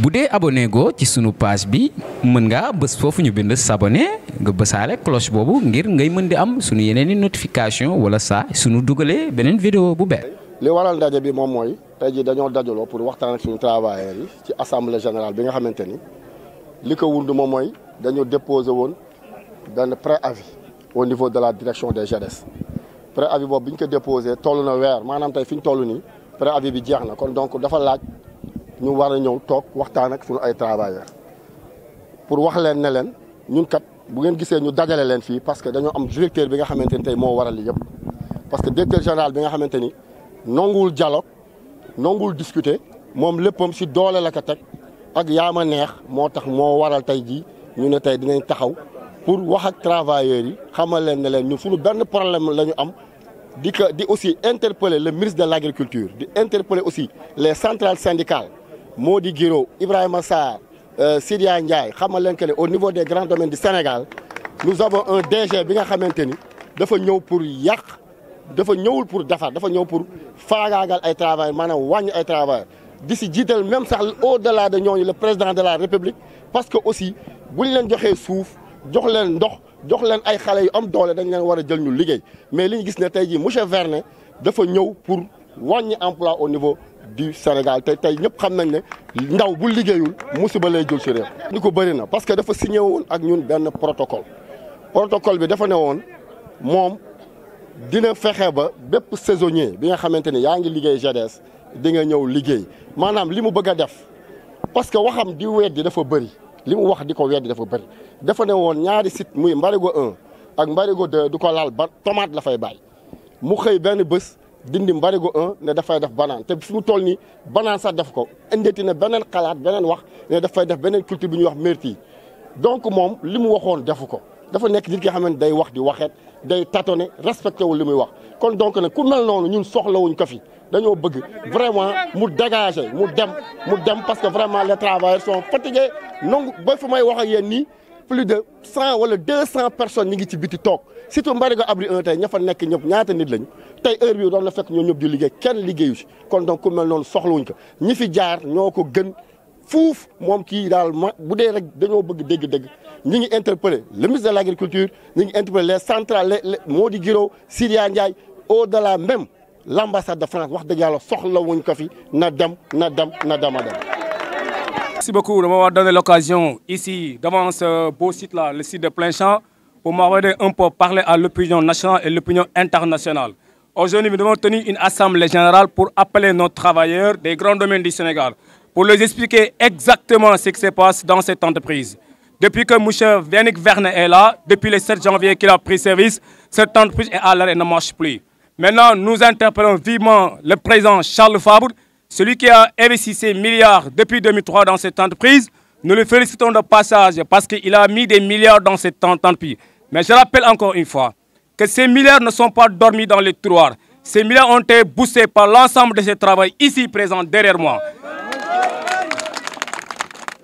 bu dee abonné go ci sunu page bi mën ngaa bës foofu ñu bind s'abonner nga bësaale cloche boobu ngir ngay mën di am sunu yeneen i notification wala saa sunu dugalee beneen vidéo bu bees. li waral ndaje bi moom mooy tey jii dañoo dajaloo pour waxtaan ak suñu travailleurs yi ci assemblée générale bi nga xamante ni li ko wund moom mooy dañoo déposé woon benn préavis au niveau de la direction des GEDES préavis boobu bi ñu ko déposé toll na weer maanaam tey fi ñu toll nii préavis bi jeex na kon donc dafa laaj ñu war a ñëw toog waxtaan ak suñu ay travailleurs pour wax leen ne leen ñun kat bu ngeen gisee ñu dajale leen fii parce que dañoo am directeur bi nga xamante ni tey moo waral li yëpp parce que directeur général bi nga xamante ni nanguwul dialogue nanguwul discuter moom léppam si doole la ko teg ak yaama neex moo tax moo waral tey jii ñu ne tey dinañ taxaw pour wax ak travailleurs yi xamal leen ne leen ñun suñu benn problème la ñu am di aussi interpeller le ministre de l'agriculture di interpeller aussi les centrales syndicales Mody Guiro Ibrahima Sarr Sidia Ndiaye xamal leen que ne au niveau des grands domaines du Sénégal nous avons un DG bi nga xamante ni dafa ñëw pour yàq dafa ñëwul pour defar dafa ñëw pour faagaagal ay travailleurs maanaam wàññi ay travailleurs di si jiital même sax au-delà de ñooñu le président de la République parce que aussi buñ leen joxee suuf jox leen ndox jox leen ay xale yu am doole dañ leen war a jël ñu liggéey mais li ñu gis ne tey jii monsieur Vernet dafa ñëw pour wàññi emploi au niveau du Sénégal tey ñëpp xam nañ ne ndaw bu liggéeyul musiba lay jël ci réew. ni ko bëri na parce que dafa signé woon ak ñun benn protocole bi dafa ne woon moom dina fexe ba bépp saisonnier bi nga xamante ni yaa ngi liggéey GEDES di nga ñëw liggéey maanaam li mu bëgg a def parce que waxam di weddi dafa bëri li mu wax di ko weddi dafa bëri dafa ne woon ñaari site muy Mbarigo 1 ak Mbarigo 2 du ko laal ba tomate la fay bàyyi mu xëy benn bés dindi Mbarigo 1 ne dafay def banaan te fi mu toll nii banaan sax def ko indeti na beneen xalaat beneen wax ne dafay def beneen culture bi ñuy wax myrtille donc moom li mu waxoon defu ko dafa nekk nit ki nga xam ne day wax di waxeet day tâtonner respecté wul li muy wax kon donc nag ku mel noonu ñun soxlawuñ ko fi dañoo bëgg vraiment mu dégager mu dem parce que vraiment les travailleurs sont fatigués donc ba fu may wax ak yéen nii plus de 100 wala 200 personnes ñi ngi ci biti toog surtout Mbarigo Abri 1 tey ña fa nekk ñëpp ñaata nit lañu tey heure bi doon la fekk ñoo ñëpp di liggéey kenn liggéeyu si kon donc ku mel noonu soxlawuñ ko ñi fi jaar ñoo ko gën fuuf moom kii daal bu dee rek dañoo bëgg dégg-dégg ñi ngi interpeller le ministre de l'agriculture ñi ngi interpeller les centrales Mody Guiro Sidia Ndiaye au-delà même l'ambassade de France wax dëgg yàlla soxlawuñ ko fi na dem. Merci beaucoup de m'avoir donné l'occasion ici devant ce beau site-là, le site de Plein-Champ, pour m'avoir un peu parler à l'opinion nationale et l'opinion internationale. Aujourd'hui, nous devons tenir une assemblée générale pour appeler nos travailleurs des grands domaines du Sénégal, pour leur expliquer exactement ce qui se passe dans cette entreprise. Depuis que M. Yannick Vernet est là, depuis le 7 janvier qu'il a pris service, cette entreprise est à l'arrêt et ne marche plus. Maintenant, nous interpellons vivement le président Charles Fabre, celui qui a investi ses milliards depuis 2003 dans cette entreprise. Nous le félicitons de passage parce qu'il a mis des milliards dans cette entreprise. Mais je rappelle encore une fois que ces milliards ne sont pas dormis dans les tiroirs. Ces milliards ont été boostés par l'ensemble de ces travailleurs ici présents derrière moi.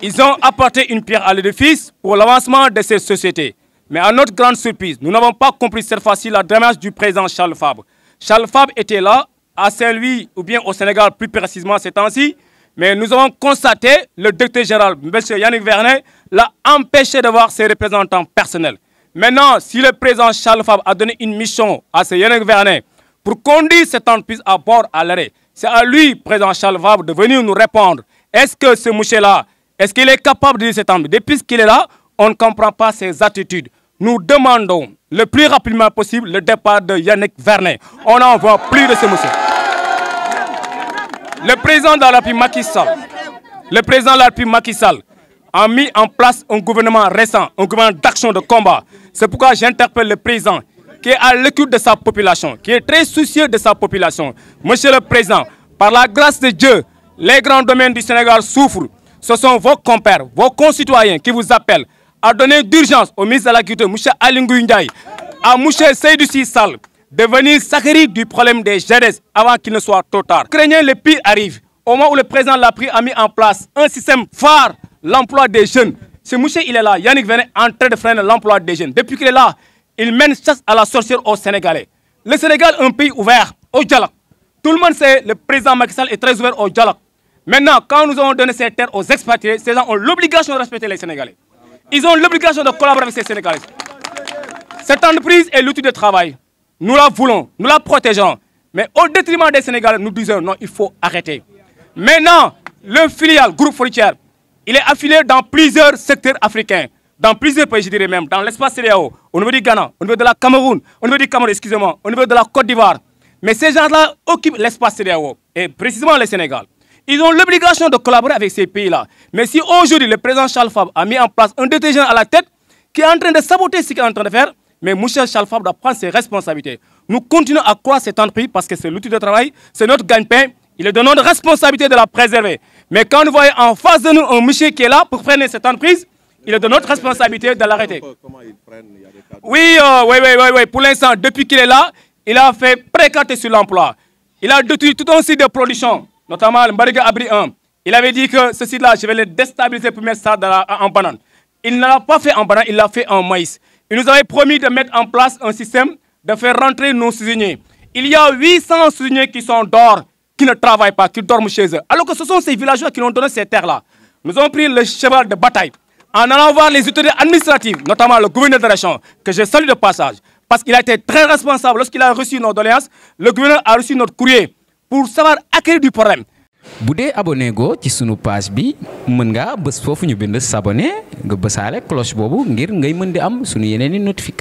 Ils ont apporté une pierre à l'édifice pour l'avancement de ces sociétés. Mais à notre grande surprise, nous n'avons pas compris cette fois-ci la démarche du président Charles Fabre. Charles Fabre était là, à Saint-Louis ou bien au Sénégal plus précisément ces temps-ci, mais nous avons constaté le directeur général, M. Yannick Vernet, l'a empêché de voir ses représentants personnels. Maintenant, si le président Charles Fabre a donné une mission à ce Yannick Vernet pour conduire cette entreprise à bord à l'arrêt, c'est à lui, président Charles Fabre, de venir nous répondre. Est-ce que ce monsieur-là, est-ce qu'il est capable de dire cette entreprise? Depuis qu'il est là, on ne comprend pas ses attitudes. Nous demandons le plus rapidement possible le départ de Yannick Vernet. On n'en voit plus de ce monsieur. Le président de la République Macky Sall, a mis en place un gouvernement récent, un gouvernement d'action de combat. C'est pourquoi j'interpelle le président qui est à l'écoute de sa population, qui est très soucieux de sa population. Monsieur le Président, par la grâce de Dieu, les grands domaines du Sénégal souffrent. Ce sont vos compères, vos concitoyens qui vous appellent à donner d'urgence au ministre de l'Agriculture, M. Aly Ngouille Ndiaye, à M. Seydou Sy Sall, de venir s'acquérir du problème des GEDES avant qu'il ne soit trop tard. Craignez le pire arrive. Au moment où le président l'a pris, a mis en place un système phare, l'emploi des jeunes. Ce monsieur, il est là, Yannick Vernet, en train de freiner l'emploi des jeunes. Depuis qu'il est là, il mène chasse à la sorcière aux Sénégalais. Le Sénégal est un pays ouvert au dialogue. Tout le monde sait, le président Macky Sall est très ouvert au dialogue. Maintenant, quand nous avons donné ces terres aux expatriés, ces gens ont l'obligation de respecter les Sénégalais. Ils ont l'obligation de collaborer avec ces Sénégalais. Cette entreprise est l'outil de travail. Nous la voulons, nous la protégeons. Mais au détriment des Sénégalais, nous disons non, il faut arrêter. Maintenant, le filial groupe forestier, il est affilié dans plusieurs secteurs africains, dans plusieurs pays, je dirais même, dans l'espace CEDEAO, au niveau du Ghana, au niveau de la Cameroun, au niveau du Cameroun, excusez-moi, au niveau de la Côte d'Ivoire. Mais ces gens-là occupent l'espace CEDEAO, et précisément le Sénégal. Ils ont l'obligation de collaborer avec ces pays-là. Mais si aujourd'hui, le président Charles Fabre a mis en place un détergent à la tête qui est en train de saboter ce qu'il est en train de faire, mais M. Charles Fabre doit prendre ses responsabilités. Nous continuons à croire cette entreprise parce que c'est l'outil de travail, c'est notre gagne-pain. Il est de notre responsabilité de la préserver. Mais quand nous voyons en face de nous un monsieur qui est là pour freiner cette entreprise, il est de notre responsabilité de l'arrêter. Oui, pour l'instant, depuis qu'il est là, il a fait précarter sur l'emploi. Il a détruit tout un site de production, notamment le Mbariga Abri 1. Il avait dit que ce site-là, je vais le déstabiliser pour mettre ça en banane. Il ne l'a pas fait en banane, il l'a fait en maïs. Il nous avait promis de mettre en place un système de faire rentrer nos cuisiniers. Il y a 800 cuisiniers qui sont dehors, qui ne travaillent pas, qui dorment chez eux. Alors que ce sont ces villageois qui nous ont donné ces terres-là. Nous avons pris le cheval de bataille en allant voir les autorités administratives, notamment le gouverneur de la région, que je salue de passage, parce qu'il a été très responsable. Lorsqu'il a reçu nos doléances, le gouverneur a reçu notre courrier pour savoir acquérir du problème. bu dee abonné go ci sunu page bi mën nga bës foofu ñu bind s'abonner nga bësaale cloche boobu ngir ngay mën di am sunu yeneen i notification